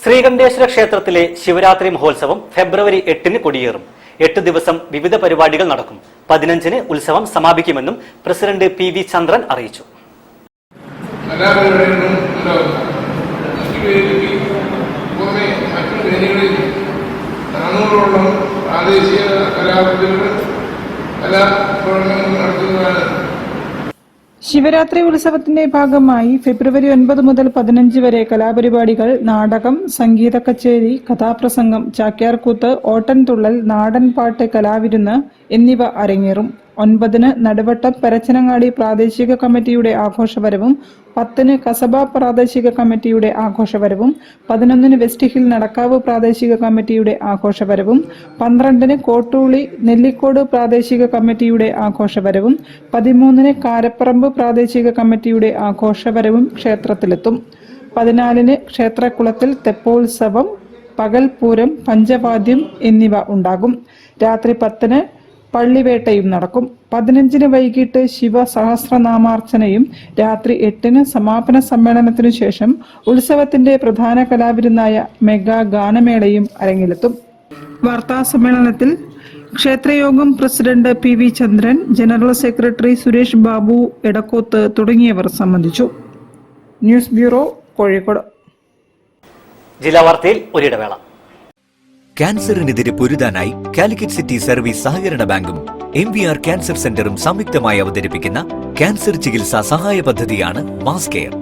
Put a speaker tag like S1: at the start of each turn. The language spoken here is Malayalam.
S1: ശ്രീകണ്ഠേശ്വര ക്ഷേത്രത്തിലെ ശിവരാത്രി മഹോത്സവം ഫെബ്രുവരി 8-ന് കൊടിയേറും. 8 ദിവസം വിവിധ പരിപാടികൾ നടക്കും. 15-ന് ഉത്സവം സമാപിക്കുമെന്നും പ്രസിഡന്റ് PV ചന്ദ്രൻ അറിയിച്ചു.
S2: ശിവരാത്രി ഉത്സവത്തിന്റെ ഭാഗമായി ഫെബ്രുവരി 9 മുതൽ 15 വരെ കലാപരിപാടികൾ, നാടകം, സംഗീത കച്ചേരി, കഥാപ്രസംഗം, ചാക്യാർകൂത്ത്, ഓട്ടൻതുള്ളൽ, നാടൻപാട്ട്, കലാവിരുന്ന് എന്നിവ അരങ്ങേറും. 9-ന് നടുവട്ടം പരച്ചനങ്ങാടി പ്രാദേശിക കമ്മിറ്റിയുടെ ആഘോഷവരവും 10-ന് കസബ പ്രാദേശിക കമ്മിറ്റിയുടെ ആഘോഷവരവും 11-ന് വെസ്റ്റ് ഹിൽ നടക്കാവ് പ്രാദേശിക കമ്മിറ്റിയുടെ ആഘോഷവരവും 12-ന് കോട്ടൂളി നെല്ലിക്കോട് പ്രാദേശിക കമ്മിറ്റിയുടെ ആഘോഷവരവും 13-ന് കാരപ്പറമ്പ് പ്രാദേശിക കമ്മിറ്റിയുടെ ആഘോഷവരവും ക്ഷേത്രത്തിലെത്തും. 14-ന് ക്ഷേത്രക്കുളത്തിൽ തെപ്പോത്സവം, പകൽപൂരം, പഞ്ചവാദ്യം എന്നിവ ഉണ്ടാകും. രാത്രി 10-ന് പള്ളിവേട്ടയും നടക്കും. 15-ന് വൈകിട്ട് ശിവസഹസ്രനാമാർച്ചനയും രാത്രി 8-ന് സമാപന സമ്മേളനത്തിനു ശേഷം ഉത്സവത്തിന്റെ പ്രധാന കലാവിരുന്നായ മെഗാ ഗാനമേളയും അരങ്ങിലെത്തും. വാർത്താസമ്മേളനത്തിൽ ക്ഷേത്രയോഗം പ്രസിഡന്റ് PV ചന്ദ്രൻ, ജനറൽ സെക്രട്ടറി സുരേഷ് ബാബു എടക്കോത്ത് തുടങ്ങിയവർ സംബന്ധിച്ചു. News bureau, Kozhikode.
S1: ജില്ലാ വാർത്തയിൽ ഒരിടവേള.
S3: ക്യാൻസറിനെതിരെ പൊരുതാനായി കാലിക്കറ്റ് സിറ്റി സർവീസ് സഹകരണ ബാങ്കും MVR ക്യാൻസർ സെന്ററും സംയുക്തമായി അവതരിപ്പിക്കുന്ന ക്യാൻസർ ചികിത്സാ സഹായ പദ്ധതിയാണ് മാസ് കെയർ.